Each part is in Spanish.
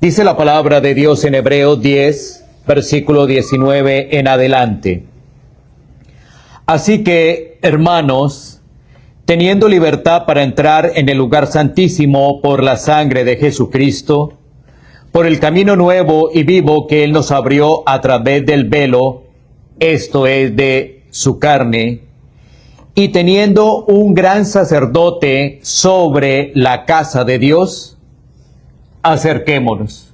Dice la palabra de Dios en Hebreos 10, versículo 19 en adelante. Así que, hermanos, teniendo libertad para entrar en el lugar santísimo por la sangre de Jesucristo, por el camino nuevo y vivo que Él nos abrió a través del velo, esto es de su carne, y teniendo un gran sacerdote sobre la casa de Dios, acerquémonos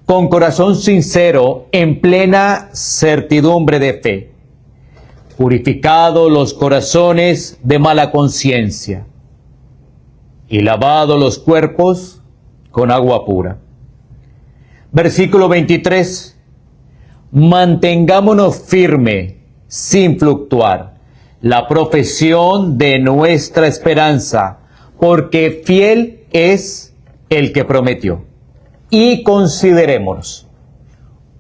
con corazón sincero, en plena certidumbre de fe, purificados los corazones de mala conciencia y lavados los cuerpos con agua pura. Versículo 23. Mantengámonos firme, sin fluctuar, la profesión de nuestra esperanza, porque fiel es el que prometió. Y considerémonos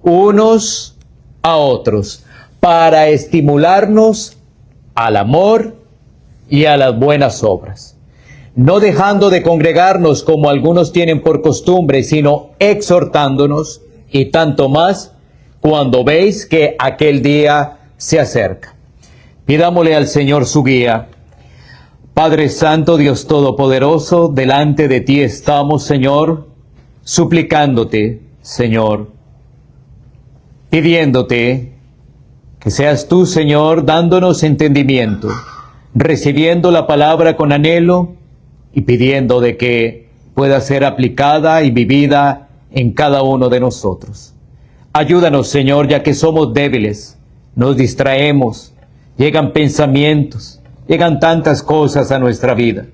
unos a otros para estimularnos al amor y a las buenas obras, no dejando de congregarnos como algunos tienen por costumbre, sino exhortándonos, y tanto más cuando veis que aquel día se acerca. Pidámosle al Señor su guía. Padre Santo, Dios Todopoderoso, delante de ti estamos, Señor, suplicándote, Señor, pidiéndote que seas tú, Señor, dándonos entendimiento, recibiendo la palabra con anhelo y pidiendo de que pueda ser aplicada y vivida en cada uno de nosotros. Ayúdanos, Señor, ya que somos débiles, nos distraemos, llegan pensamientos, llegan tantas cosas a nuestra vida,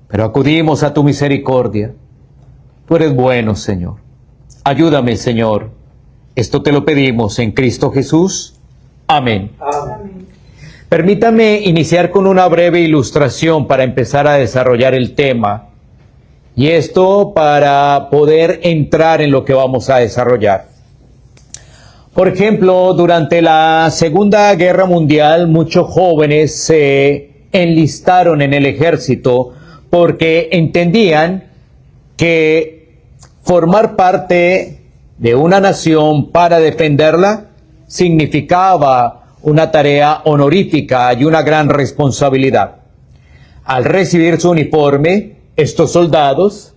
pero acudimos a tu misericordia. Tú eres bueno, Señor. Ayúdame, Señor. Esto te lo pedimos en Cristo Jesús. Amén. Amén. Permítame iniciar con una breve ilustración para empezar a desarrollar el tema. Y esto para poder entrar en lo que vamos a desarrollar. Por ejemplo, durante la Segunda Guerra Mundial, muchos jóvenes se enlistaron en el ejército porque entendían que formar parte de una nación para defenderla significaba una tarea honorífica y una gran responsabilidad. Al recibir su uniforme, estos soldados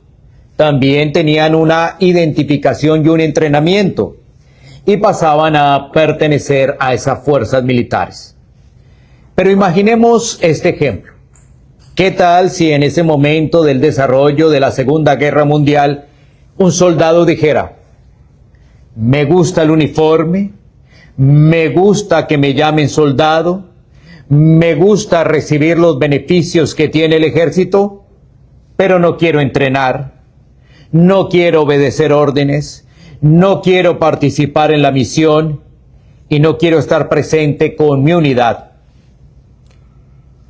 también tenían una identificación y un entrenamiento y pasaban a pertenecer a esas fuerzas militares. Pero imaginemos este ejemplo. ¿Qué tal si en ese momento del desarrollo de la Segunda Guerra Mundial un soldado dijera: me gusta el uniforme, me gusta que me llamen soldado, me gusta recibir los beneficios que tiene el ejército, pero no quiero entrenar, no quiero obedecer órdenes, no quiero participar en la misión y no quiero estar presente con mi unidad?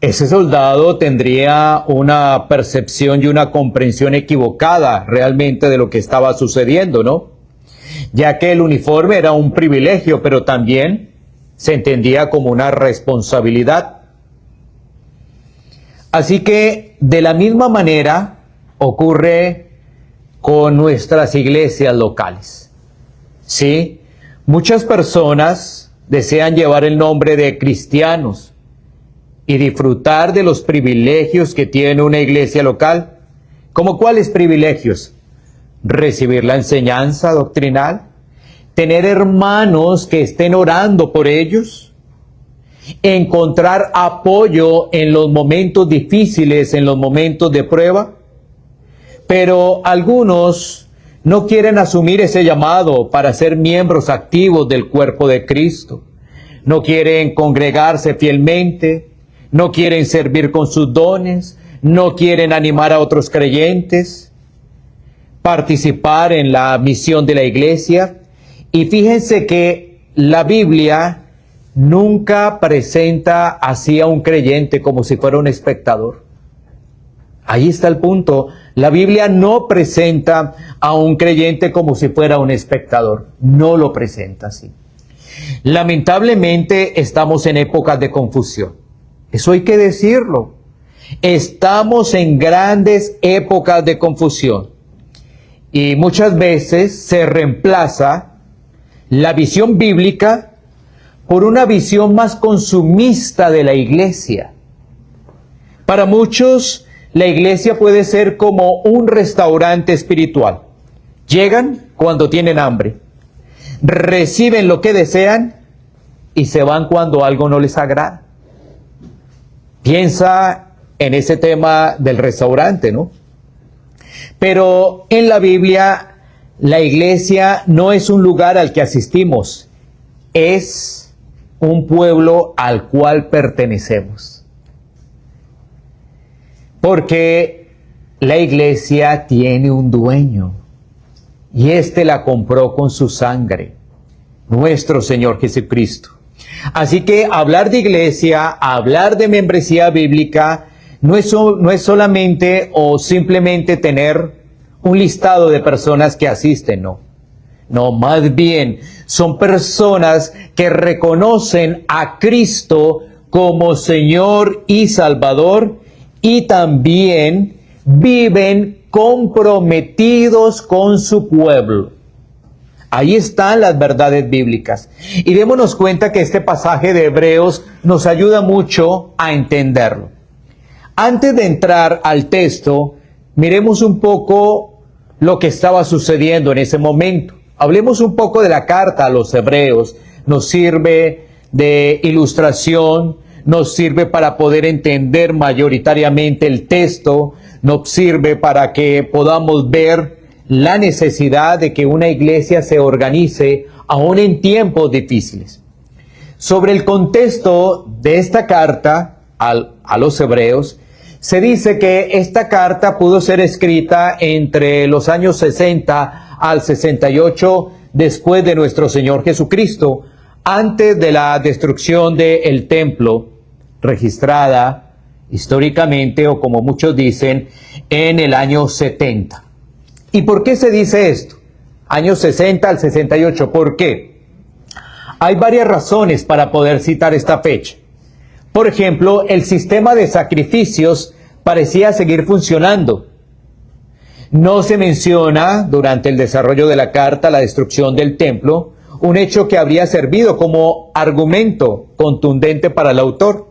Ese soldado tendría una percepción y una comprensión equivocada realmente de lo que estaba sucediendo, ¿no? Ya que el uniforme era un privilegio, pero también se entendía como una responsabilidad. Así que de la misma manera ocurre con nuestras iglesias locales. Sí, muchas personas desean llevar el nombre de cristianos y disfrutar de los privilegios que tiene una iglesia local. ¿Cómo cuáles privilegios? Recibir la enseñanza doctrinal, tener hermanos que estén orando por ellos, encontrar apoyo en los momentos difíciles, en los momentos de prueba. Pero algunos no quieren asumir ese llamado para ser miembros activos del cuerpo de Cristo. No quieren congregarse fielmente, no quieren servir con sus dones, no quieren animar a otros creyentes, participar en la misión de la iglesia. Y fíjense que la Biblia nunca presenta así a un creyente como si fuera un espectador. Ahí está el punto. La Biblia no presenta a un creyente como si fuera un espectador. No lo presenta así. Lamentablemente estamos en épocas de confusión. Eso hay que decirlo. Estamos en grandes épocas de confusión. Y muchas veces se reemplaza la visión bíblica por una visión más consumista de la iglesia. Para muchos, la iglesia puede ser como un restaurante espiritual. Llegan cuando tienen hambre, reciben lo que desean y se van cuando algo no les agrada. Piensa en ese tema del restaurante, ¿no? Pero en la Biblia, la iglesia no es un lugar al que asistimos, es un pueblo al cual pertenecemos. Porque la iglesia tiene un dueño y éste la compró con su sangre, nuestro Señor Jesucristo. Así que hablar de iglesia, hablar de membresía bíblica, no es solamente o simplemente tener un listado de personas que asisten, no. No, más bien son personas que reconocen a Cristo como Señor y Salvador y también viven comprometidos con su pueblo. Ahí están las verdades bíblicas. Y démonos cuenta que este pasaje de Hebreos nos ayuda mucho a entenderlo. Antes de entrar al texto, miremos un poco lo que estaba sucediendo en ese momento. Hablemos un poco de la carta a los Hebreos. Nos sirve de ilustración, nos sirve para poder entender mayoritariamente el texto, nos sirve para que podamos ver la necesidad de que una iglesia se organice aún en tiempos difíciles. Sobre el contexto de esta carta a los Hebreos, se dice que esta carta pudo ser escrita entre los años 60 al 68 después de nuestro Señor Jesucristo, antes de la destrucción del templo, registrada históricamente, o como muchos dicen, en el año 70. ¿Y por qué se dice esto? Años 60 al 68. ¿Por qué? Hay varias razones para poder citar esta fecha. Por ejemplo, el sistema de sacrificios parecía seguir funcionando. No se menciona durante el desarrollo de la carta la destrucción del templo, un hecho que habría servido como argumento contundente para el autor.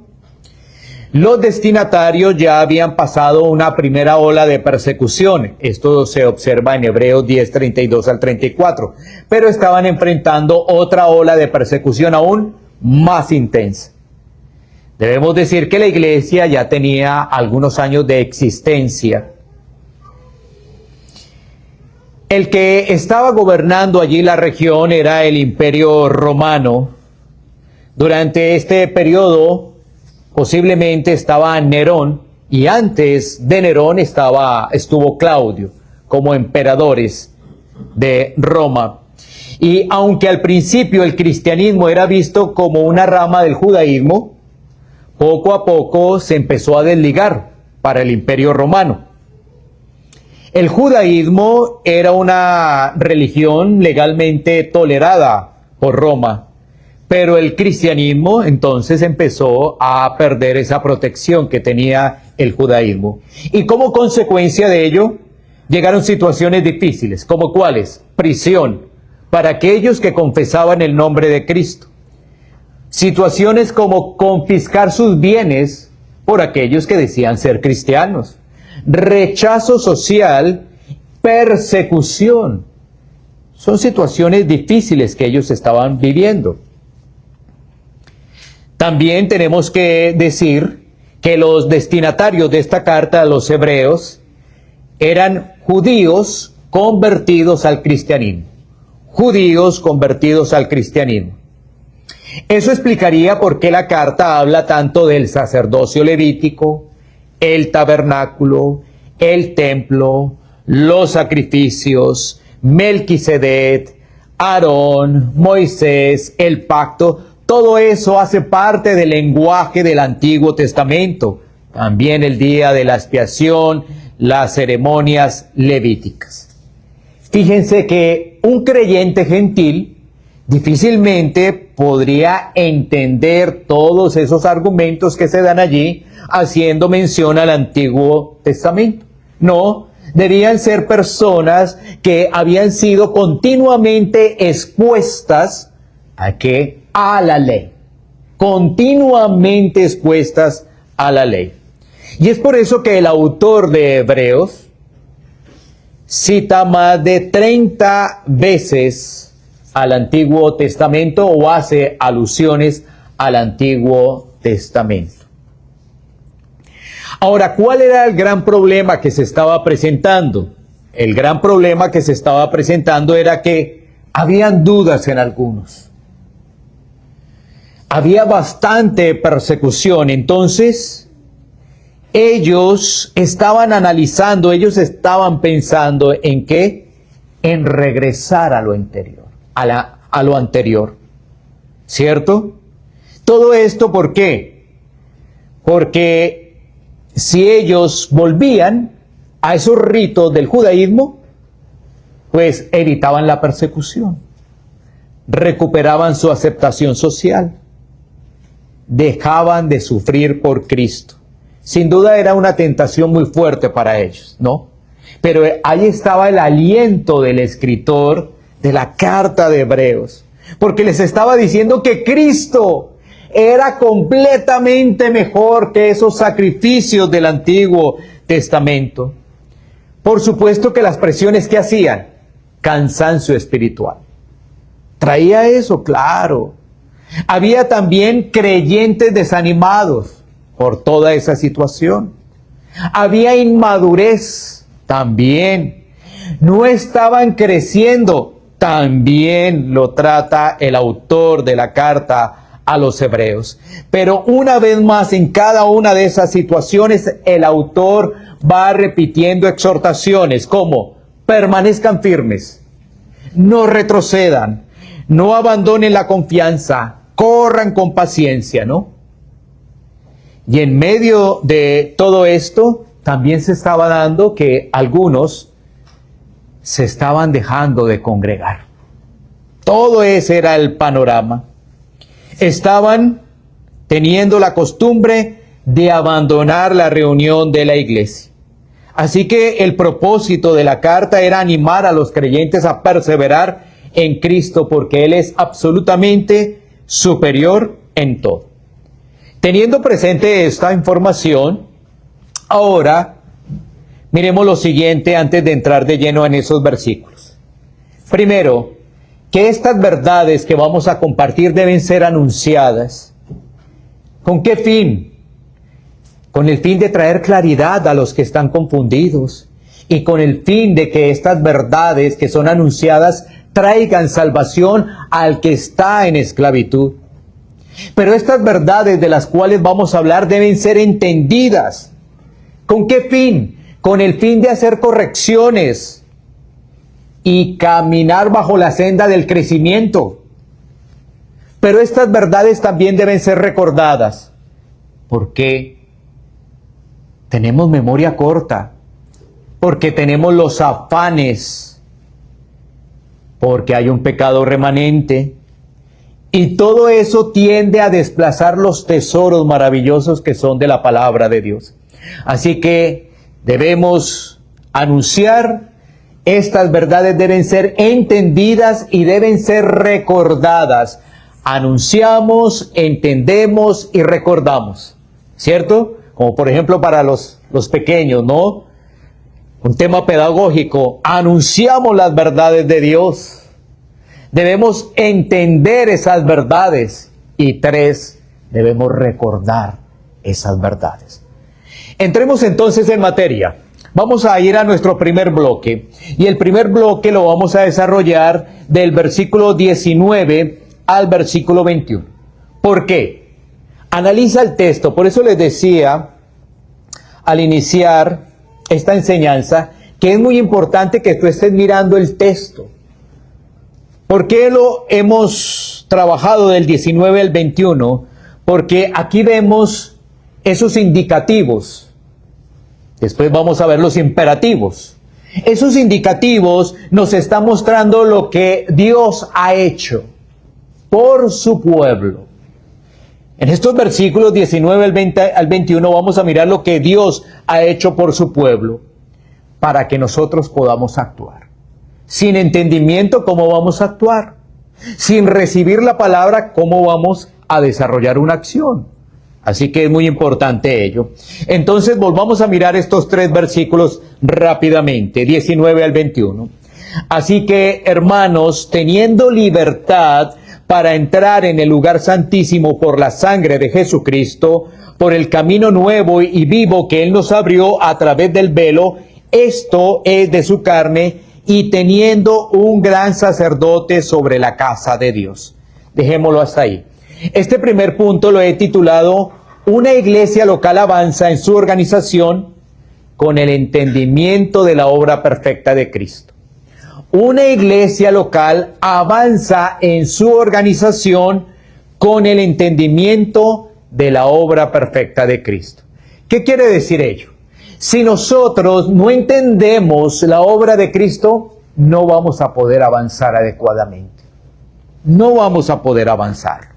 Los destinatarios ya habían pasado una primera ola de persecución. Esto se observa en Hebreos 10, 32 al 34. Pero estaban enfrentando otra ola de persecución aún más intensa. Debemos decir que la iglesia ya tenía algunos años de existencia. El que estaba gobernando allí la región era el Imperio Romano. Durante este periodo posiblemente estaba Nerón, y antes de Nerón estuvo Claudio como emperadores de Roma. Y aunque al principio el cristianismo era visto como una rama del judaísmo, poco a poco se empezó a desligar para el Imperio Romano. El judaísmo era una religión legalmente tolerada por Roma, pero el cristianismo entonces empezó a perder esa protección que tenía el judaísmo. Y como consecuencia de ello, llegaron situaciones difíciles, como cuáles: prisión para aquellos que confesaban el nombre de Cristo. Situaciones como confiscar sus bienes por aquellos que decían ser cristianos. Rechazo social, persecución. Son situaciones difíciles que ellos estaban viviendo. También tenemos que decir que los destinatarios de esta carta a los hebreos eran judíos convertidos al cristianismo. Judíos convertidos al cristianismo. Eso explicaría por qué la carta habla tanto del sacerdocio levítico, el tabernáculo, el templo, los sacrificios, Melquisedec, Aarón, Moisés, el pacto. Todo eso hace parte del lenguaje del Antiguo Testamento. También el día de la expiación, las ceremonias levíticas. Fíjense que un creyente gentil difícilmente podría entender todos esos argumentos que se dan allí haciendo mención al Antiguo Testamento. No, Debían ser personas que habían sido continuamente expuestas ¿a qué? A la ley. Continuamente expuestas a la ley. Y es por eso que el autor de Hebreos cita más de 30 veces al Antiguo Testamento o hace alusiones al Antiguo Testamento. Ahora, ¿cuál era el gran problema que se estaba presentando? El gran problema que se estaba presentando era que habían dudas en algunos. Había bastante persecución, entonces ellos estaban analizando, ellos estaban pensando en qué, en regresar a lo anterior, a lo anterior, ¿cierto? Todo esto, ¿por qué? Porque si ellos volvían a esos ritos del judaísmo, pues evitaban la persecución, recuperaban su aceptación social, dejaban de sufrir por Cristo. Sin duda era una tentación muy fuerte para ellos, ¿no? Pero ahí estaba el aliento del escritor de la carta de Hebreos, porque les estaba diciendo que Cristo era completamente mejor que esos sacrificios del Antiguo Testamento. Por supuesto que las presiones que hacían, cansancio espiritual. ¿Traía eso? Claro. Había también creyentes desanimados por toda esa situación. Había inmadurez también. No estaban creciendo. También lo trata el autor de la carta a los Hebreos. Pero una vez más, en cada una de esas situaciones, el autor va repitiendo exhortaciones como: permanezcan firmes, no retrocedan, no abandonen la confianza, corran con paciencia, ¿no? Y en medio de todo esto, también se estaba dando que algunos se estaban dejando de congregar. Todo ese era el panorama. Estaban teniendo la costumbre de abandonar la reunión de la iglesia. Así que el propósito de la carta era animar a los creyentes a perseverar en Cristo, porque Él es absolutamente superior en todo. Teniendo presente esta información, ahora miremos lo siguiente antes de entrar de lleno en esos versículos. Primero, que estas verdades que vamos a compartir deben ser anunciadas. ¿Con qué fin? Con el fin de traer claridad a los que están confundidos y con el fin de que estas verdades que son anunciadas traigan salvación al que está en esclavitud. Pero estas verdades de las cuales vamos a hablar deben ser entendidas. ¿Con qué fin? Con el fin de hacer correcciones y caminar bajo la senda del crecimiento. Pero estas verdades también deben ser recordadas, porque tenemos memoria corta, porque tenemos los afanes, porque hay un pecado remanente, y todo eso tiende a desplazar los tesoros maravillosos que son de la palabra de Dios. Así que debemos anunciar, estas verdades deben ser entendidas y deben ser recordadas. Anunciamos, entendemos y recordamos, ¿cierto? Como por ejemplo para los pequeños, ¿no? Un tema pedagógico, anunciamos las verdades de Dios. Debemos entender esas verdades. Y 3, debemos recordar esas verdades. Entremos entonces en materia. Vamos a ir a nuestro primer bloque. Y el primer bloque lo vamos a desarrollar del versículo 19 al versículo 21. ¿Por qué? Analiza el texto. Por eso les decía al iniciar esta enseñanza que es muy importante que tú estés mirando el texto. ¿Por qué lo hemos trabajado del 19 al 21? Porque aquí vemos esos indicativos. Después vamos a ver los imperativos. Esos indicativos nos están mostrando lo que Dios ha hecho por su pueblo. En estos versículos 19 al 21 vamos a mirar lo que Dios ha hecho por su pueblo. para que nosotros podamos actuar. Sin entendimiento, ¿cómo vamos a actuar? Sin recibir la palabra, ¿cómo vamos a desarrollar una acción? Así que es muy importante ello. Entonces volvamos a mirar estos 3 versículos rápidamente, 19 al 21. Así que, hermanos, teniendo libertad para entrar en el lugar santísimo por la sangre de Jesucristo, por el camino nuevo y vivo que Él nos abrió a través del velo, esto es de su carne, y teniendo un gran sacerdote sobre la casa de Dios. Dejémoslo hasta ahí. Este primer punto lo he titulado Una iglesia local avanza en su organización con el entendimiento de la obra perfecta de Cristo. Una iglesia local avanza en su organización con el entendimiento de la obra perfecta de Cristo. ¿Qué quiere decir ello? Si nosotros no entendemos la obra de Cristo, no vamos a poder avanzar adecuadamente. No vamos a poder avanzar.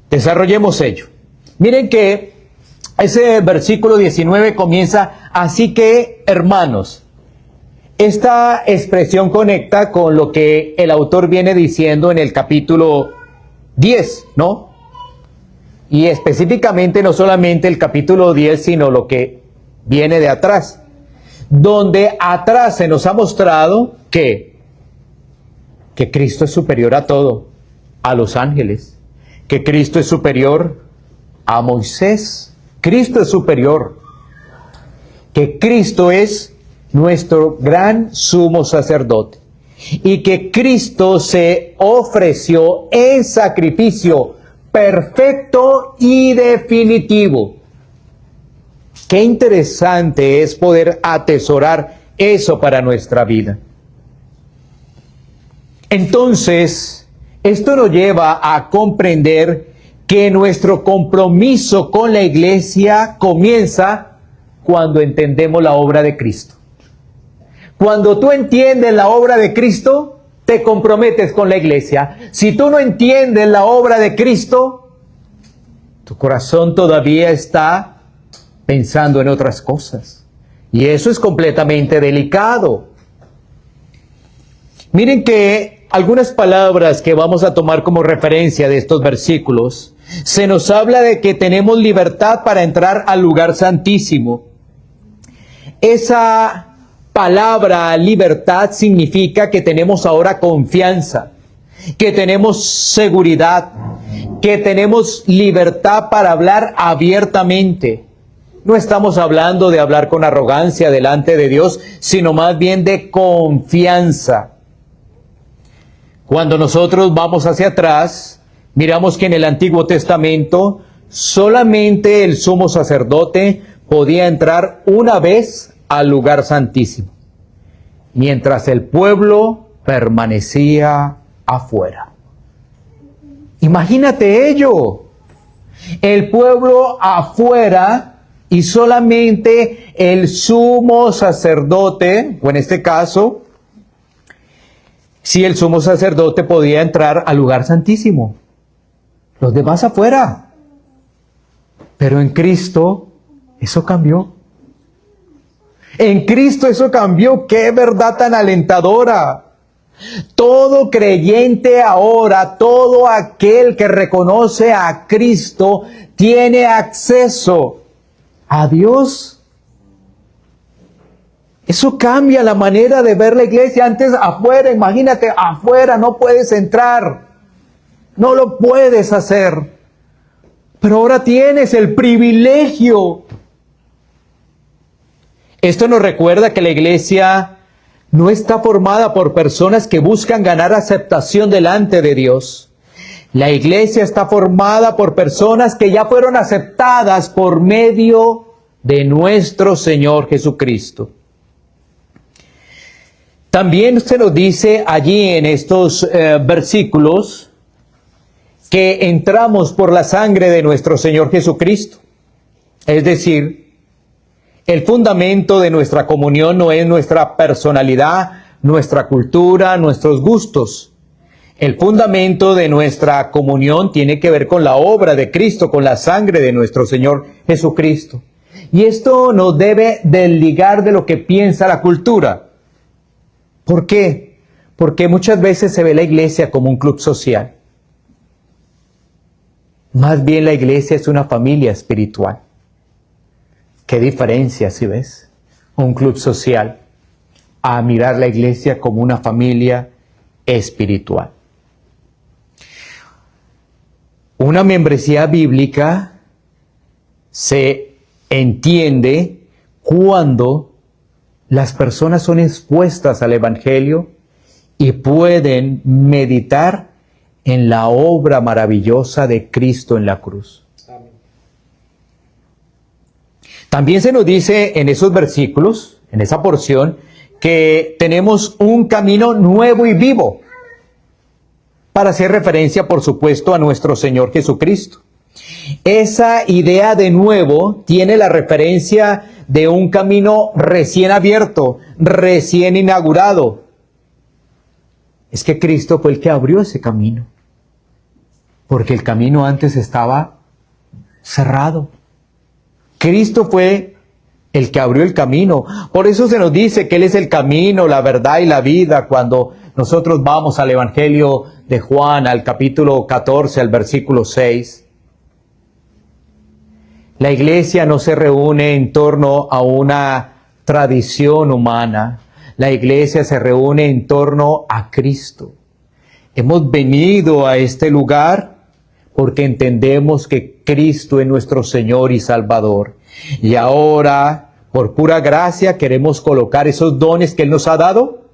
Desarrollemos ello. Miren que ese versículo 19 comienza, así que, hermanos. Esta expresión conecta con lo que el autor viene diciendo en el capítulo 10, ¿no? Y específicamente no solamente el capítulo 10, sino lo que viene de atrás, donde atrás se nos ha mostrado que Cristo es superior a todo, a los ángeles, que Cristo es superior a Moisés, Cristo es superior, que Cristo es nuestro gran sumo sacerdote, y que Cristo se ofreció en sacrificio perfecto y definitivo. Qué interesante es poder atesorar eso para nuestra vida. Entonces, esto nos lleva a comprender que nuestro compromiso con la iglesia comienza cuando entendemos la obra de Cristo. Cuando tú entiendes la obra de Cristo, te comprometes con la iglesia. Si tú no entiendes la obra de Cristo, tu corazón todavía está pensando en otras cosas. Y eso es completamente delicado. Miren que algunas palabras que vamos a tomar como referencia de estos versículos, se nos habla de que tenemos libertad para entrar al lugar santísimo. Esa palabra libertad significa que tenemos ahora confianza, que tenemos seguridad, que tenemos libertad para hablar abiertamente. No estamos hablando de hablar con arrogancia delante de Dios, sino más bien de confianza. Cuando nosotros vamos hacia atrás, miramos que en el Antiguo Testamento solamente el sumo sacerdote podía entrar una vez al lugar santísimo, mientras el pueblo permanecía afuera. Imagínate ello, el pueblo afuera y solamente el sumo sacerdote, o en este caso, si el sumo sacerdote podía entrar al lugar santísimo, los demás afuera. Pero en Cristo eso cambió. En Cristo eso cambió. ¡Qué verdad tan alentadora! Todo creyente ahora, todo aquel que reconoce a Cristo, tiene acceso a Dios. Eso cambia la manera de ver la iglesia. Antes afuera, imagínate, afuera no puedes entrar. No lo puedes hacer. Pero ahora tienes el privilegio. Esto nos recuerda que la iglesia no está formada por personas que buscan ganar aceptación delante de Dios. La iglesia está formada por personas que ya fueron aceptadas por medio de nuestro Señor Jesucristo. También se nos dice allí en estos versículos que entramos por la sangre de nuestro Señor Jesucristo. Es decir, el fundamento de nuestra comunión no es nuestra personalidad, nuestra cultura, nuestros gustos. El fundamento de nuestra comunión tiene que ver con la obra de Cristo, con la sangre de nuestro Señor Jesucristo. Y esto nos debe desligar de lo que piensa la cultura. ¿Por qué? Porque muchas veces se ve la iglesia como un club social. Más bien la iglesia es una familia espiritual. ¿Qué diferencia, si ves? Un club social a mirar la iglesia como una familia espiritual. Una membresía bíblica se entiende cuando las personas son expuestas al Evangelio y pueden meditar en la obra maravillosa de Cristo en la cruz. Amén. También se nos dice en esos versículos, en esa porción, que tenemos un camino nuevo y vivo, para hacer referencia, por supuesto, a nuestro Señor Jesucristo. Esa idea de nuevo tiene la referencia de un camino recién abierto, recién inaugurado. Es que Cristo fue el que abrió ese camino, porque el camino antes estaba cerrado. Cristo fue el que abrió el camino. Por eso se nos dice que Él es el camino, la verdad y la vida. Cuando nosotros vamos al Evangelio de Juan, al capítulo 14, al versículo 6, la iglesia no se reúne en torno a una tradición humana. La iglesia se reúne en torno a Cristo. Hemos venido a este lugar porque entendemos que Cristo es nuestro Señor y Salvador. Y ahora, por pura gracia, queremos colocar esos dones que Él nos ha dado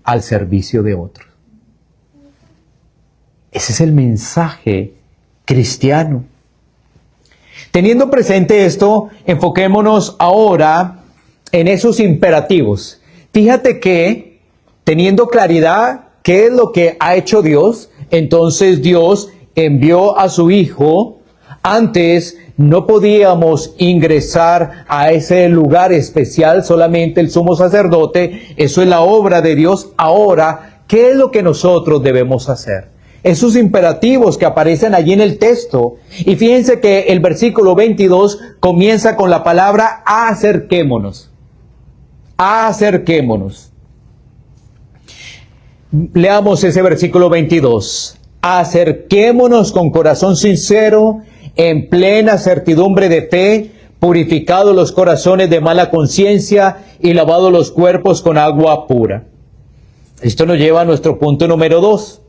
al servicio de otros. Ese es el mensaje cristiano. Teniendo presente esto, enfoquémonos ahora en esos imperativos. Fíjate que, teniendo claridad qué es lo que ha hecho Dios, entonces Dios envió a su Hijo. Antes no podíamos ingresar a ese lugar especial, solamente el sumo sacerdote. Eso es la obra de Dios. Ahora, ¿qué es lo que nosotros debemos hacer? Esos imperativos que aparecen allí en el texto. Y fíjense que el versículo 22 comienza con la palabra acerquémonos. Acerquémonos. Leamos ese versículo 22. Acerquémonos con corazón sincero, en plena certidumbre de fe, purificados los corazones de mala conciencia y lavados los cuerpos con agua pura. Esto nos lleva a nuestro punto número 2.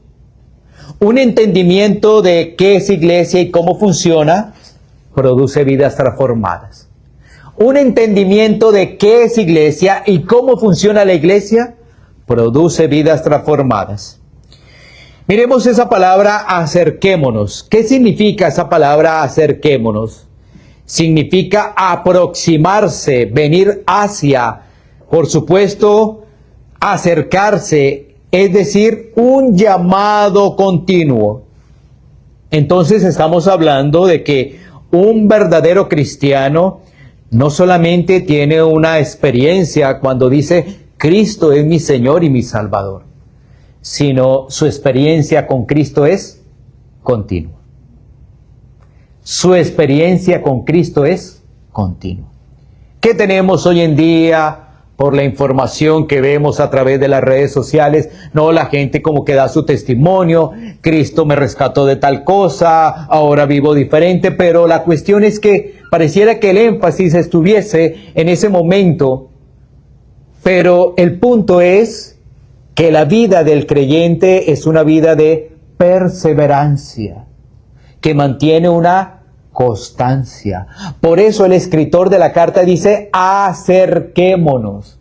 Un entendimiento de qué es iglesia y cómo funciona produce vidas transformadas. Un entendimiento de qué es iglesia y cómo funciona la iglesia produce vidas transformadas. Miremos esa palabra acerquémonos. ¿Qué significa esa palabra acerquémonos? Significa aproximarse, venir hacia, por supuesto, acercarse, es decir, un llamado continuo. Entonces estamos hablando de que un verdadero cristiano no solamente tiene una experiencia cuando dice Cristo es mi Señor y mi Salvador, sino su experiencia con Cristo es continua. Su experiencia con Cristo es continua. ¿Qué tenemos hoy en día por la información que vemos a través de las redes sociales? No, la gente como que da su testimonio, Cristo me rescató de tal cosa, ahora vivo diferente, pero la cuestión es que pareciera que el énfasis estuviese en ese momento, pero el punto es que la vida del creyente es una vida de perseverancia, que mantiene una constancia. Por eso el escritor de la carta dice, acerquémonos.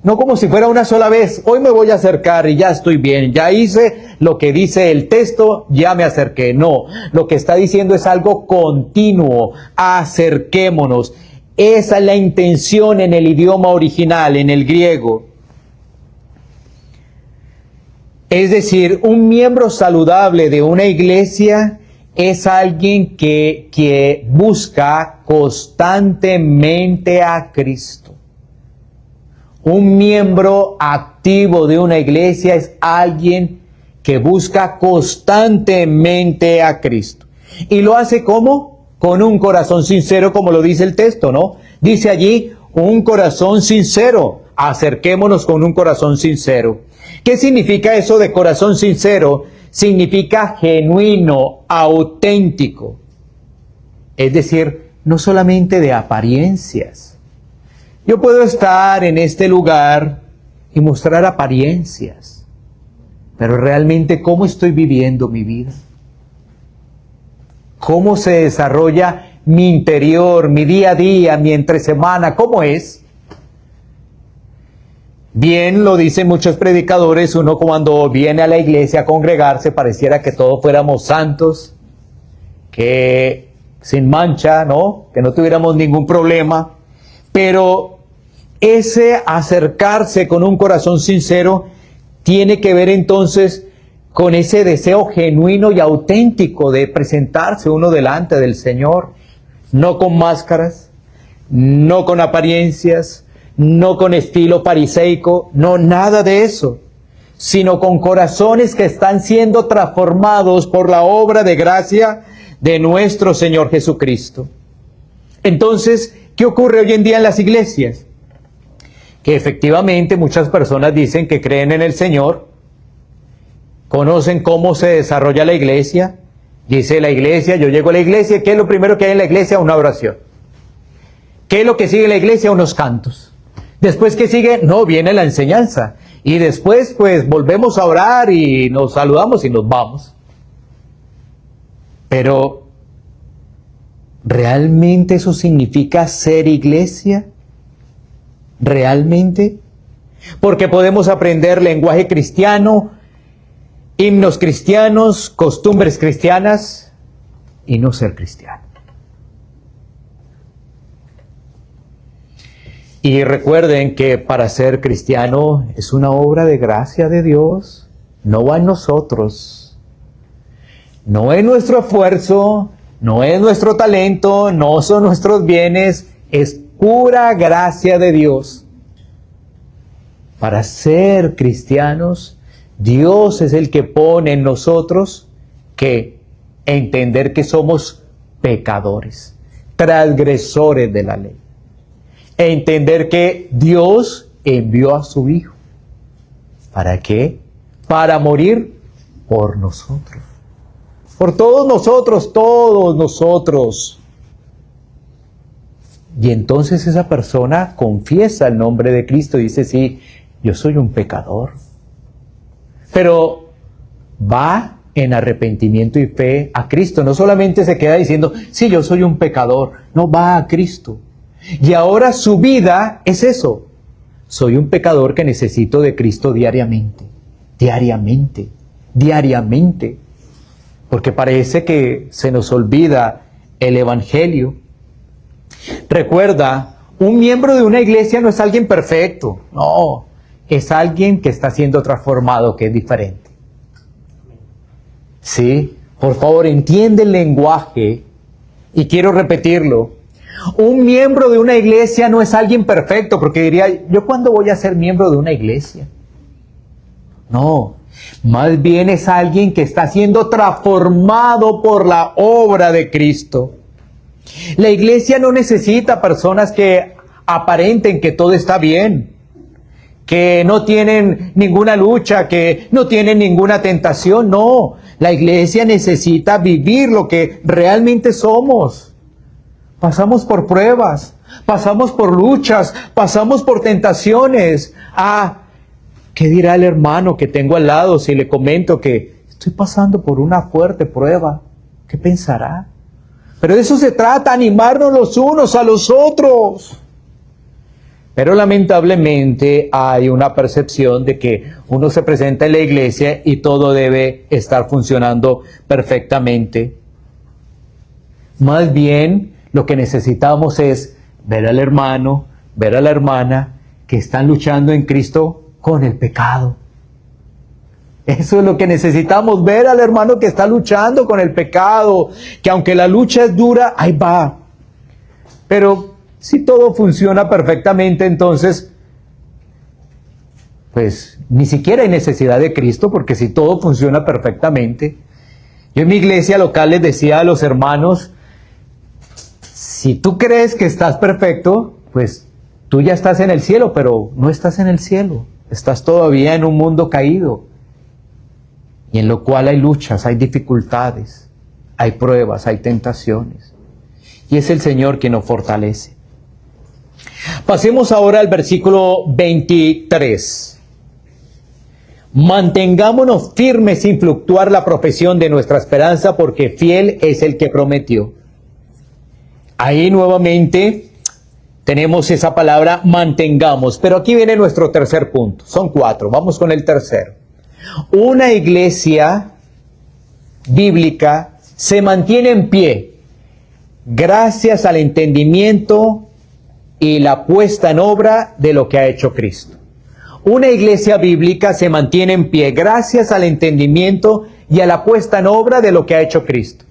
No como si fuera una sola vez, hoy me voy a acercar y ya estoy bien, ya hice lo que dice el texto, ya me acerqué. No, lo que está diciendo es algo continuo, acerquémonos. Esa es la intención en el idioma original, en el griego. Es decir, un miembro saludable de una iglesia es alguien que busca constantemente a Cristo. Un miembro activo de una iglesia es alguien que busca constantemente a Cristo. ¿Y lo hace cómo? con un corazón sincero, como lo dice el texto, ¿no? Dice allí, un corazón sincero. Acerquémonos con un corazón sincero. ¿Qué significa eso de corazón sincero? Significa genuino, auténtico. Es decir, no solamente de apariencias. Yo puedo estar en este lugar y mostrar apariencias, pero realmente, ¿cómo estoy viviendo mi vida? ¿Cómo se desarrolla mi interior, mi día a día, mi entresemana? ¿Cómo es? Bien, lo dicen muchos predicadores, uno cuando viene a la iglesia a congregarse pareciera que todos fuéramos santos, que sin mancha, ¿no? Que no tuviéramos ningún problema. Pero ese acercarse con un corazón sincero tiene que ver entonces con ese deseo genuino y auténtico de presentarse uno delante del Señor, no con máscaras, no con apariencias, no con estilo fariseico, no, nada de eso, sino con corazones que están siendo transformados por la obra de gracia de nuestro Señor Jesucristo. Entonces, ¿qué ocurre hoy en día en las iglesias? Que efectivamente muchas personas dicen que creen en el Señor, conocen cómo se desarrolla la iglesia, dice la iglesia, yo llego a la iglesia, ¿qué es lo primero que hay en la iglesia? Una oración. ¿Qué es lo que sigue en la iglesia? Unos cantos. Después, ¿qué sigue? No, viene la enseñanza. Y después, pues, volvemos a orar y nos saludamos y nos vamos. Pero, ¿realmente eso significa ser iglesia? ¿Realmente? Porque podemos aprender lenguaje cristiano, himnos cristianos, costumbres cristianas y no ser cristiano. Y recuerden que para ser cristiano es una obra de gracia de Dios, no va en nosotros, no es nuestro esfuerzo, no es nuestro talento, no son nuestros bienes, es pura gracia de Dios. Para ser cristianos, Dios es el que pone en nosotros que entender que somos pecadores, transgresores de la ley. Entender que Dios envió a su Hijo. ¿Para qué? Para morir por nosotros. Por todos nosotros, todos nosotros. Y entonces esa persona confiesa el nombre de Cristo y dice, sí, yo soy un pecador. Pero va en arrepentimiento y fe a Cristo. No solamente se queda diciendo, sí, yo soy un pecador. No, va a Cristo. Y ahora su vida es eso. Soy un pecador que necesito de Cristo diariamente. Diariamente. Diariamente. Porque parece que se nos olvida el Evangelio. Recuerda, un miembro de una iglesia no es alguien perfecto. No, es alguien que está siendo transformado, que es diferente. Sí, por favor, entiende el lenguaje. Y quiero repetirlo. Un miembro de una iglesia no es alguien perfecto, porque diría, ¿yo cuándo voy a ser miembro de una iglesia? No, más bien es alguien que está siendo transformado por la obra de Cristo. La iglesia no necesita personas que aparenten que todo está bien, que no tienen ninguna lucha, que no tienen ninguna tentación. No, la iglesia necesita vivir lo que realmente somos. Pasamos por pruebas, pasamos por luchas, pasamos por tentaciones. ¿Qué dirá el hermano que tengo al lado si le comento que estoy pasando por una fuerte prueba? ¿Qué pensará? Pero de eso se trata, animarnos los unos a los otros. Pero lamentablemente hay una percepción de que uno se presenta en la iglesia y todo debe estar funcionando perfectamente. Más bien, lo que necesitamos es ver al hermano, ver a la hermana que están luchando en Cristo con el pecado. Eso es lo que necesitamos, ver al hermano que está luchando con el pecado, que aunque la lucha es dura, ahí va. Pero si todo funciona perfectamente, entonces, pues ni siquiera hay necesidad de Cristo, porque si todo funciona perfectamente. Yo en mi iglesia local les decía a los hermanos, Si tú crees que estás perfecto, pues tú ya estás en el cielo, pero no estás en el cielo. Estás todavía en un mundo caído, y en lo cual hay luchas, hay dificultades, hay pruebas, hay tentaciones. Y es el Señor quien nos fortalece. Pasemos ahora al versículo 23. Mantengámonos firmes sin fluctuar la profesión de nuestra esperanza, porque fiel es el que prometió. Ahí nuevamente tenemos esa palabra mantengamos, pero aquí viene nuestro tercer punto. Son 4, vamos con el tercero. Una iglesia bíblica se mantiene en pie gracias al entendimiento y la puesta en obra de lo que ha hecho Cristo. Una iglesia bíblica se mantiene en pie gracias al entendimiento y a la puesta en obra de lo que ha hecho Cristo.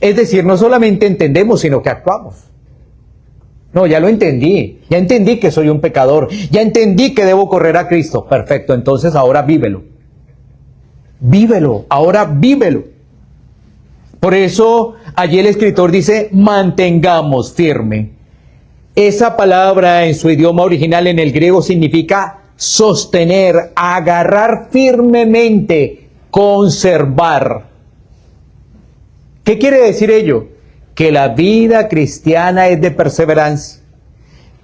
Es decir, no solamente entendemos, sino que actuamos. No, ya lo entendí. Ya entendí que soy un pecador. Ya entendí que debo correr a Cristo. Perfecto, entonces ahora vívelo. Vívelo, ahora vívelo. Por eso allí el escritor dice, mantengamos firme. Esa palabra en su idioma original en el griego significa sostener, agarrar firmemente, conservar. ¿Qué quiere decir ello? Que la vida cristiana es de perseverancia,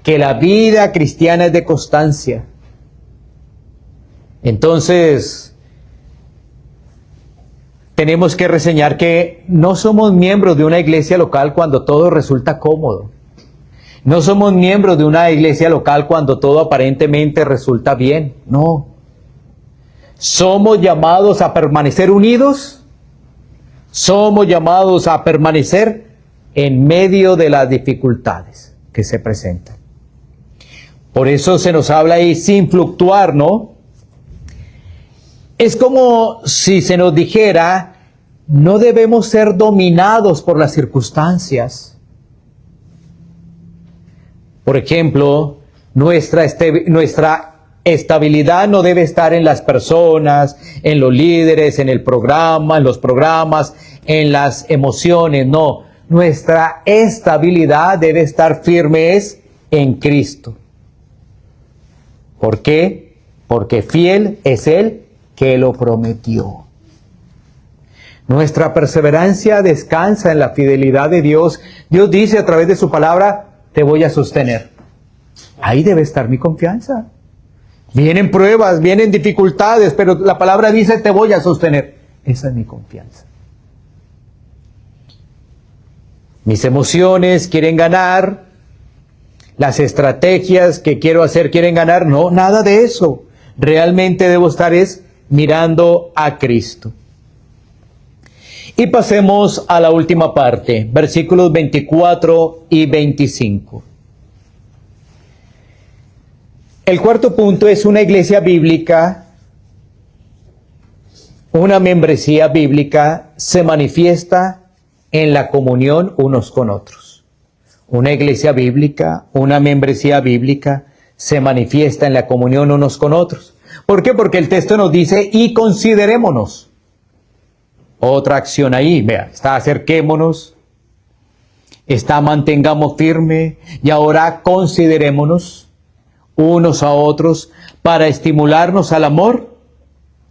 que la vida cristiana es de constancia. Entonces, tenemos que reseñar que no somos miembros de una iglesia local cuando todo resulta cómodo. No somos miembros de una iglesia local cuando todo aparentemente resulta bien. No. Somos llamados a permanecer unidos. Somos llamados a permanecer en medio de las dificultades que se presentan. Por eso se nos habla ahí sin fluctuar, ¿no? Es como si se nos dijera, no debemos ser dominados por las circunstancias. Por ejemplo, nuestra estabilidad no debe estar en las personas, en los líderes, en el programa, en los programas, en las emociones, no. Nuestra estabilidad debe estar firme en Cristo. ¿Por qué? Porque fiel es Él que lo prometió. Nuestra perseverancia descansa en la fidelidad de Dios. Dios dice a través de su palabra, te voy a sostener. Ahí debe estar mi confianza. Vienen pruebas, vienen dificultades, pero la palabra dice, te voy a sostener. Esa es mi confianza. Mis emociones quieren ganar, las estrategias que quiero hacer quieren ganar. No, nada de eso. Realmente debo estar mirando a Cristo. Y pasemos a la última parte, versículos 24 y 25. El cuarto punto es una iglesia bíblica, una membresía bíblica se manifiesta en la comunión unos con otros. Una iglesia bíblica, una membresía bíblica se manifiesta en la comunión unos con otros. ¿Por qué? Porque el texto nos dice, y considerémonos. Otra acción ahí, vea, está acerquémonos, está mantengamos firme, y ahora considerémonos unos a otros para estimularnos al amor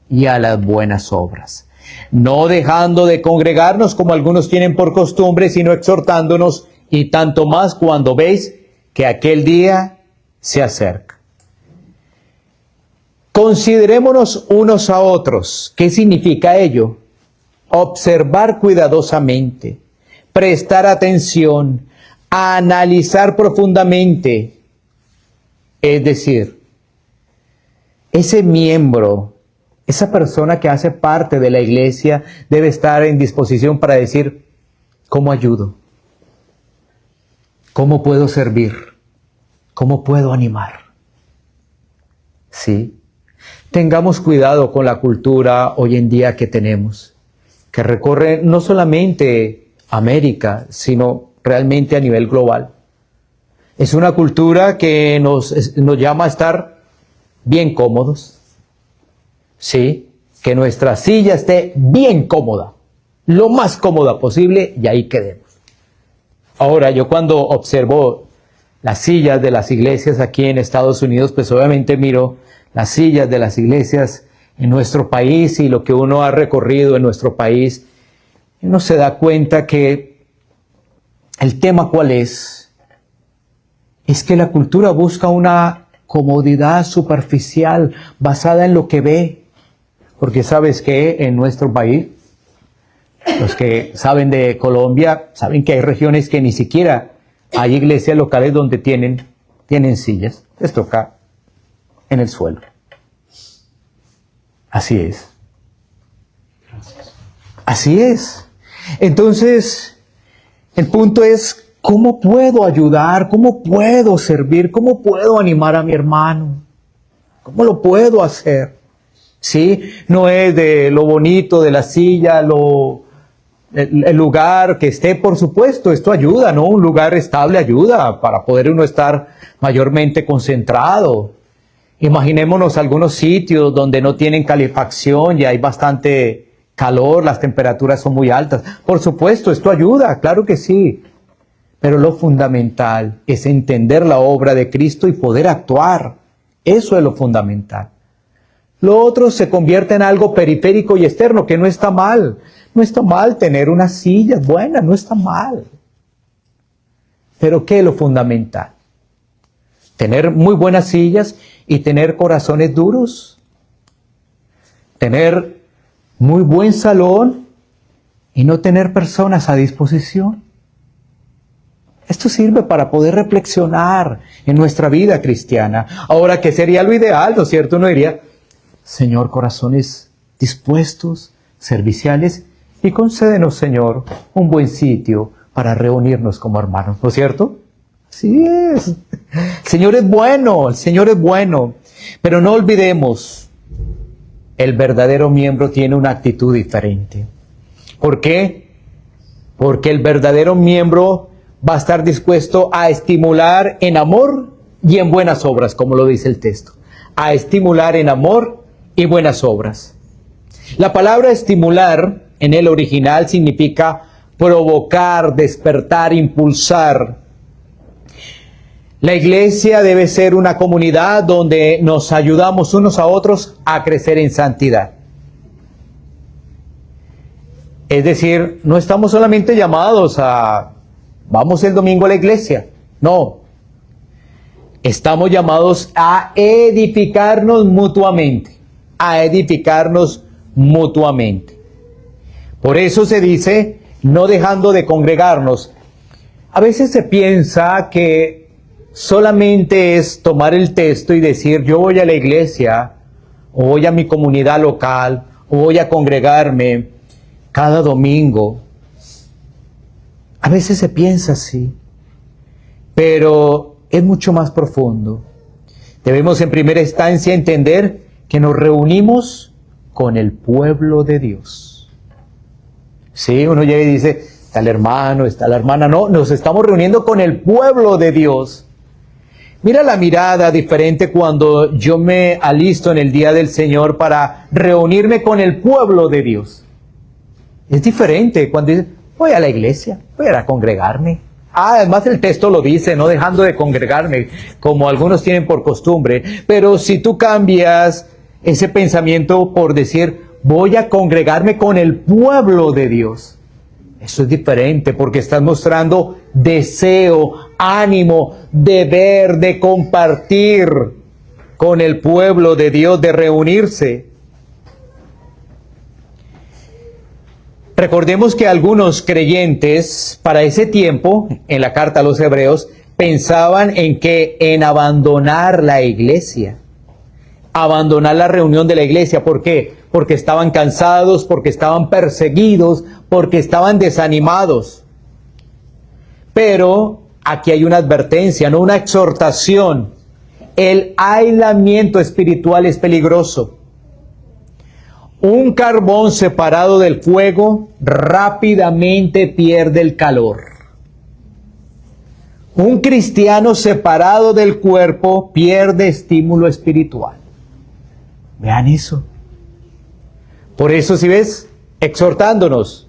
y a las buenas obras. No dejando de congregarnos como algunos tienen por costumbre, sino exhortándonos, y tanto más cuando veis que aquel día se acerca. Considerémonos unos a otros. ¿Qué significa ello? Observar cuidadosamente, prestar atención, analizar profundamente. Es decir, ese miembro, esa persona que hace parte de la iglesia debe estar en disposición para decir, ¿cómo ayudo? ¿Cómo puedo servir? ¿Cómo puedo animar? Sí. Tengamos cuidado con la cultura hoy en día que tenemos, que recorre no solamente América, sino realmente a nivel global. Es una cultura que nos llama a estar bien cómodos. Sí, que nuestra silla esté bien cómoda, lo más cómoda posible, y ahí quedemos. Ahora, yo cuando observo las sillas de las iglesias aquí en Estados Unidos, pues obviamente miro las sillas de las iglesias en nuestro país y lo que uno ha recorrido en nuestro país, uno se da cuenta que el tema ¿cuál es? Es que la cultura busca una comodidad superficial basada en lo que ve. Porque sabes que en nuestro país, los que saben de Colombia, saben que hay regiones que ni siquiera hay iglesias locales donde tienen sillas. Les toca en el suelo. Así es. Así es. Entonces, el punto es, ¿cómo puedo ayudar? ¿Cómo puedo servir? ¿Cómo puedo animar a mi hermano? ¿Cómo lo puedo hacer? ¿Sí? No es de lo bonito de la silla, el lugar que esté, por supuesto, esto ayuda, ¿no? Un lugar estable ayuda para poder uno estar mayormente concentrado. Imaginémonos algunos sitios donde no tienen calefacción y hay bastante calor, las temperaturas son muy altas. Por supuesto, esto ayuda, claro que sí. Pero lo fundamental es entender la obra de Cristo y poder actuar. Eso es lo fundamental. Lo otro se convierte en algo periférico y externo, que no está mal. No está mal tener unas sillas buenas, no está mal. Pero ¿qué es lo fundamental? Tener muy buenas sillas y tener corazones duros. Tener muy buen salón y no tener personas a disposición. Esto sirve para poder reflexionar en nuestra vida cristiana. Ahora, ¿qué sería lo ideal? ¿No es cierto? Uno diría, Señor, corazones dispuestos, serviciales, y concédenos, Señor, un buen sitio para reunirnos como hermanos, ¿no es cierto? Así es. El Señor es bueno, el Señor es bueno. Pero no olvidemos, el verdadero miembro tiene una actitud diferente. ¿Por qué? Porque el verdadero miembro va a estar dispuesto a estimular en amor y en buenas obras, como lo dice el texto. A estimular en amor y buenas obras. La palabra estimular en el original significa provocar, despertar, impulsar. La iglesia debe ser una comunidad donde nos ayudamos unos a otros a crecer en santidad. Es decir, no estamos solamente llamados a vamos el domingo a la iglesia. No. Estamos llamados a edificarnos mutuamente. A edificarnos mutuamente. Por eso se dice, no dejando de congregarnos. A veces se piensa que solamente es tomar el texto y decir, yo voy a la iglesia, o voy a mi comunidad local, o voy a congregarme cada domingo. A veces se piensa así, pero es mucho más profundo. Debemos en primera instancia entender que nos reunimos con el pueblo de Dios. Sí, uno llega y dice, está el hermano, está la hermana. No, nos estamos reuniendo con el pueblo de Dios. Mira la mirada diferente cuando yo me alisto en el día del Señor para reunirme con el pueblo de Dios. Es diferente cuando dice, voy a la iglesia, voy a congregarme. Además el texto lo dice, no dejando de congregarme, como algunos tienen por costumbre. Pero si tú cambias ese pensamiento por decir, voy a congregarme con el pueblo de Dios, eso es diferente porque estás mostrando deseo, ánimo, deber de compartir con el pueblo de Dios, de reunirse. Recordemos que algunos creyentes para ese tiempo, en la carta a los Hebreos, pensaban en abandonar la iglesia, abandonar la reunión de la iglesia. ¿Por qué? Porque estaban cansados, porque estaban perseguidos, porque estaban desanimados. Pero aquí hay una advertencia, no una exhortación. El aislamiento espiritual es peligroso. Un carbón separado del fuego rápidamente pierde el calor. Un cristiano separado del cuerpo pierde estímulo espiritual. Vean eso. Por eso, si ves, exhortándonos,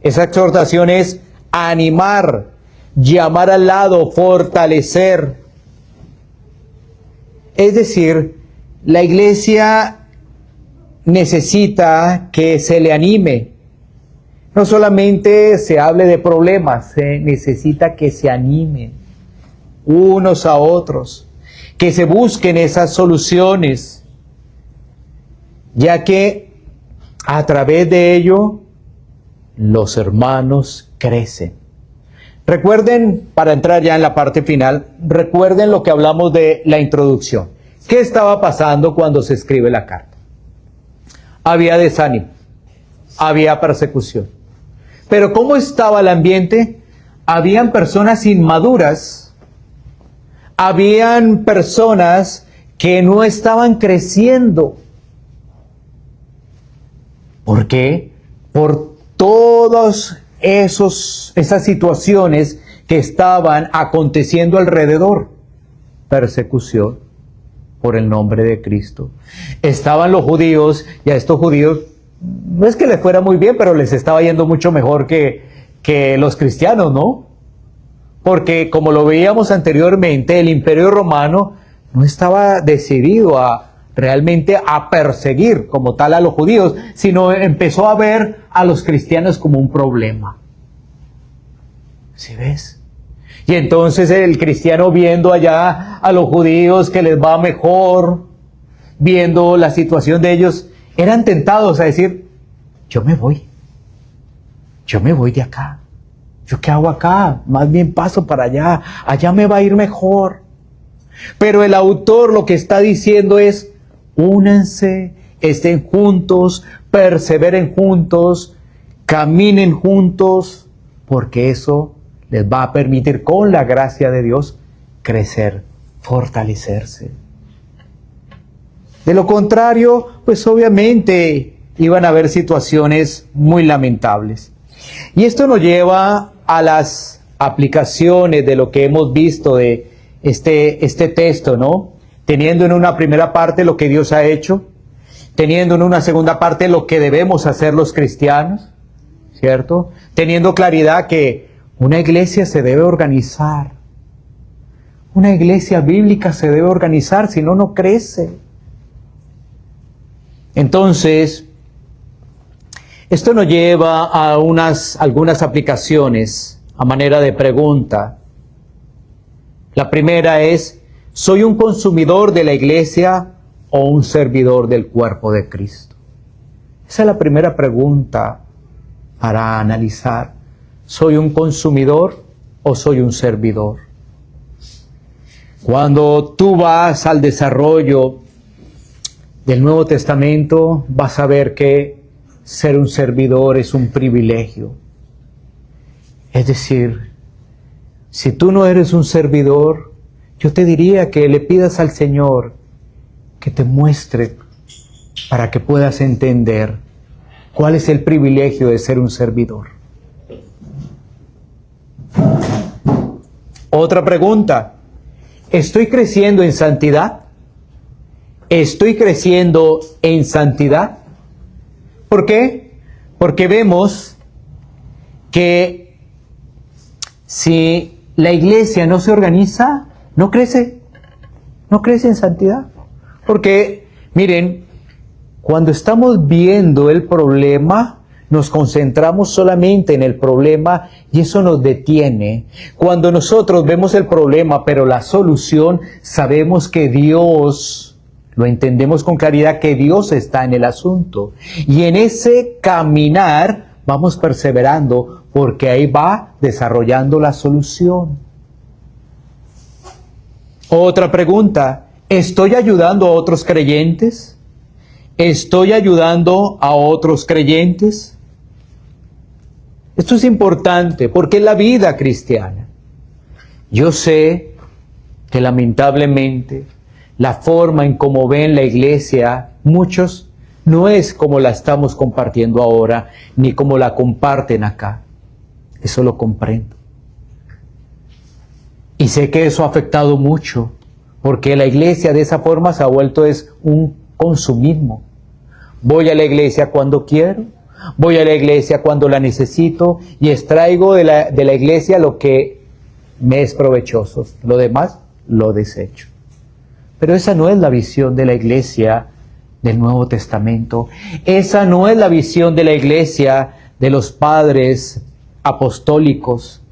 esa exhortación es animar, llamar al lado, fortalecer. Es decir, la iglesia necesita que se le anime. No solamente se hable de problemas, se necesita que se animen unos a otros, que se busquen esas soluciones, ya que a través de ello los hermanos crecen. Recuerden, para entrar ya en la parte final, recuerden lo que hablamos de la introducción. ¿Qué estaba pasando cuando se escribe la carta? Había desánimo, había persecución. Pero ¿cómo estaba el ambiente? Habían personas inmaduras, habían personas que no estaban creciendo. ¿Por qué? Por todas esas situaciones que estaban aconteciendo alrededor. Persecución por el nombre de Cristo. Estaban los judíos, y a estos judíos no es que les fuera muy bien, pero les estaba yendo mucho mejor que los cristianos, ¿no? Porque como lo veíamos anteriormente, el Imperio Romano no estaba decidido realmente a perseguir como tal a los judíos, sino empezó a ver a los cristianos como un problema. ¿Sí ves? Y entonces el cristiano, viendo allá a los judíos que les va mejor, viendo la situación de ellos, eran tentados a decir: yo me voy de acá. ¿Yo qué hago acá? Más bien paso para allá, allá me va a ir mejor. Pero el autor lo que está diciendo es: únanse, estén juntos, perseveren juntos, caminen juntos, porque eso les va a permitir, con la gracia de Dios, crecer, fortalecerse. De lo contrario, pues obviamente iban a haber situaciones muy lamentables. Y esto nos lleva a las aplicaciones de lo que hemos visto de este texto, ¿no? Teniendo en una primera parte lo que Dios ha hecho, teniendo en una segunda parte lo que debemos hacer los cristianos, ¿cierto? Teniendo claridad que una iglesia se debe organizar. Una iglesia bíblica se debe organizar, si no, no crece. Entonces, esto nos lleva a algunas aplicaciones a manera de pregunta. La primera es: ¿soy un consumidor de la iglesia o un servidor del cuerpo de Cristo? Esa es la primera pregunta para analizar. ¿Soy un consumidor o soy un servidor? Cuando tú vas al desarrollo del Nuevo Testamento, vas a ver que ser un servidor es un privilegio. Es decir, si tú no eres un servidor, yo te diría que le pidas al Señor que te muestre para que puedas entender cuál es el privilegio de ser un servidor. Otra pregunta: ¿estoy creciendo en santidad? ¿Estoy creciendo en santidad? ¿Por qué? Porque vemos que si la iglesia no se organiza, no crece en santidad. Porque, miren, cuando estamos viendo el problema, nos concentramos solamente en el problema y eso nos detiene. Cuando nosotros vemos el problema, pero la solución, sabemos que Dios, lo entendemos con claridad, que Dios está en el asunto. Y en ese caminar vamos perseverando, porque ahí va desarrollando la solución. Otra pregunta: ¿estoy ayudando a otros creyentes? ¿Estoy ayudando a otros creyentes? Esto es importante porque es la vida cristiana. Yo sé que lamentablemente la forma en cómo ven la iglesia muchos no es como la estamos compartiendo ahora, ni como la comparten acá. Eso lo comprendo. Y sé que eso ha afectado mucho, porque la iglesia de esa forma se ha vuelto un consumismo. Voy a la iglesia cuando quiero, voy a la iglesia cuando la necesito y extraigo de la iglesia lo que me es provechoso, lo demás lo desecho. Pero esa no es la visión de la iglesia del Nuevo Testamento. Esa no es la visión de la iglesia de los padres apostólicos.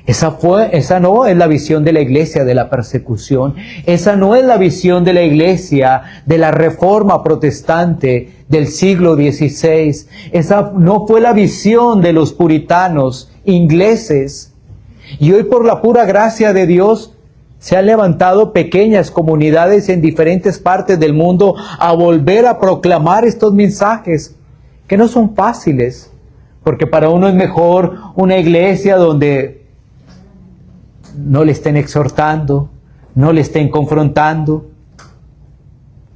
Esa no es la visión de la iglesia de la persecución. Esa no es la visión de la iglesia de la Reforma protestante del siglo XVI. Esa no fue la visión de los puritanos ingleses. Y hoy, por la pura gracia de Dios, se han levantado pequeñas comunidades en diferentes partes del mundo a volver a proclamar estos mensajes, que no son fáciles, porque para uno es mejor una iglesia donde no le estén exhortando, no le estén confrontando,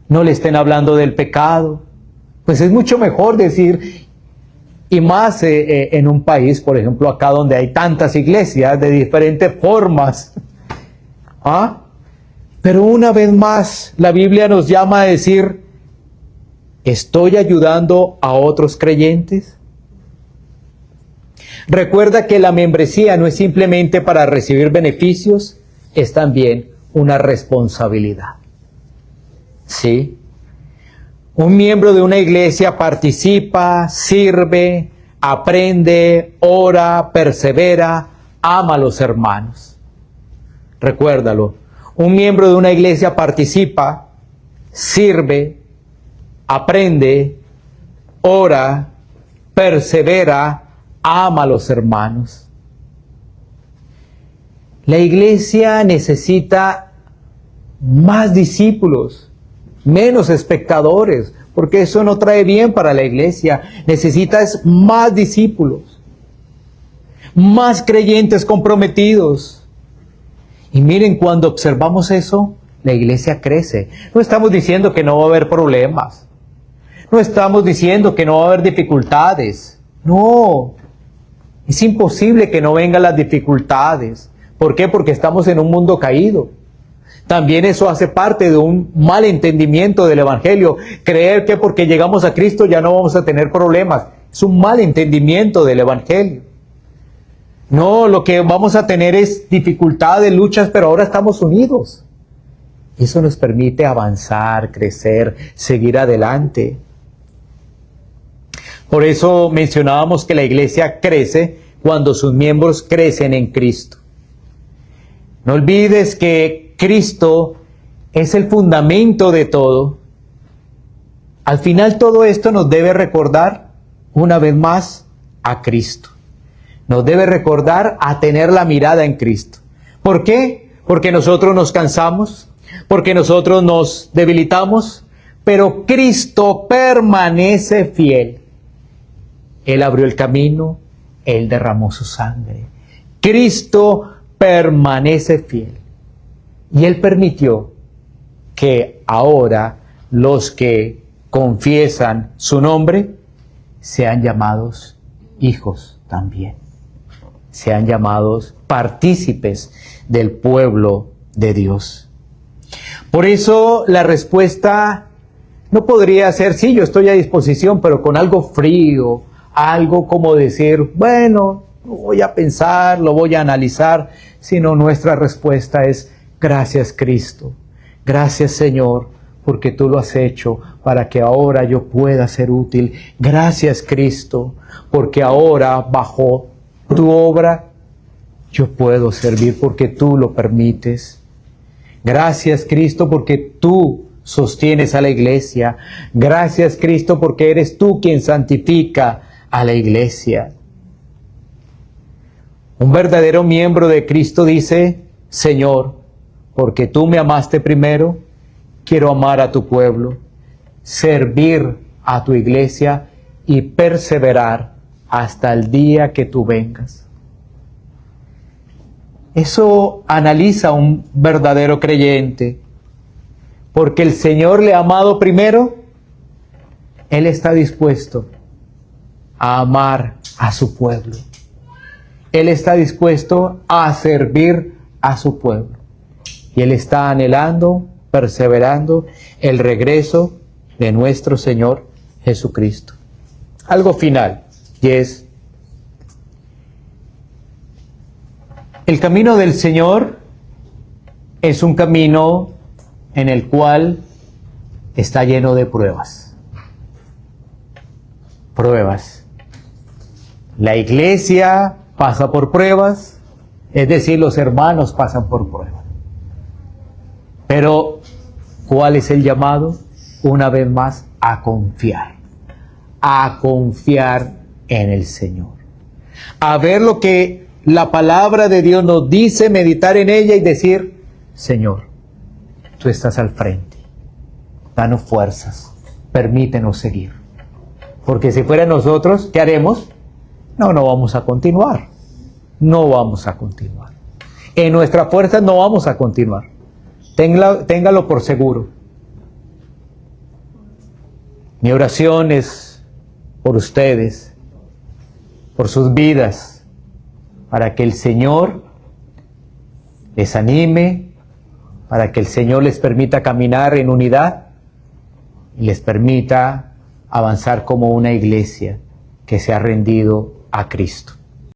no le estén hablando del pecado. Pues es mucho mejor decir, y más en un país, por ejemplo, acá donde hay tantas iglesias de diferentes formas. Pero una vez más, la Biblia nos llama a decir, ¿estoy ayudando a otros creyentes? Recuerda que la membresía no es simplemente para recibir beneficios, es también una responsabilidad. ¿Sí? Un miembro de una iglesia participa, sirve, aprende, ora, persevera, ama a los hermanos. Recuérdalo, un miembro de una iglesia participa, sirve, aprende, ora, persevera, ama a los hermanos. La iglesia necesita más discípulos, menos espectadores, porque eso no trae bien para la iglesia. Necesitas más discípulos, más creyentes comprometidos. Y miren, cuando observamos eso, la iglesia crece. No estamos diciendo que no va a haber problemas. No estamos diciendo que no va a haber dificultades. No. Es imposible que no vengan las dificultades. ¿Por qué? Porque estamos en un mundo caído. También eso hace parte de un mal entendimiento del Evangelio. Creer que porque llegamos a Cristo ya no vamos a tener problemas. Es un mal entendimiento del Evangelio. No, lo que vamos a tener es dificultades, luchas, pero ahora estamos unidos. Eso nos permite avanzar, crecer, seguir adelante. Por eso mencionábamos que la iglesia crece cuando sus miembros crecen en Cristo. No olvides que Cristo es el fundamento de todo. Al final todo esto nos debe recordar una vez más a Cristo. Nos debe recordar a tener la mirada en Cristo. ¿Por qué? Porque nosotros nos cansamos, porque nosotros nos debilitamos, pero Cristo permanece fiel. Él abrió el camino, Él derramó su sangre. Cristo permanece fiel. Y Él permitió que ahora los que confiesan su nombre sean llamados hijos también. Sean llamados partícipes del pueblo de Dios. Por eso la respuesta no podría ser, sí, yo estoy a disposición, pero con algo frío, algo como decir, bueno, lo voy a pensar, lo voy a analizar, sino nuestra respuesta es, gracias Cristo, gracias Señor, porque tú lo has hecho para que ahora yo pueda ser útil. Gracias Cristo, porque ahora bajo tu obra yo puedo servir porque tú lo permites. Gracias Cristo porque tú sostienes a la iglesia. Gracias Cristo porque eres tú quien santifica a la iglesia. Un verdadero miembro de Cristo dice, Señor, porque tú me amaste primero, quiero amar a tu pueblo, servir a tu iglesia y perseverar hasta el día que tú vengas. Eso analiza un verdadero creyente, porque el Señor le ha amado primero, Él está dispuesto a amar a su pueblo. Él está dispuesto a servir a su pueblo. Y Él está anhelando, perseverando el regreso de nuestro Señor Jesucristo. Algo final, y es, El camino del Señor es un camino en el cual está lleno de pruebas. Pruebas. La iglesia pasa por pruebas, es decir, los hermanos pasan por pruebas. Pero, ¿cuál es el llamado? Una vez más, a confiar. A confiar en el Señor. A ver lo que la palabra de Dios nos dice, meditar en ella y decir, Señor, tú estás al frente. Danos fuerzas. Permítenos seguir. Porque si fuera nosotros, ¿qué haremos? No vamos a continuar. No vamos a continuar. En nuestras fuerzas no vamos a continuar. Téngalo por seguro. Mi oración es por ustedes, por sus vidas, para que el Señor les anime, para que el Señor les permita caminar en unidad y les permita avanzar como una iglesia que se ha rendido a Cristo.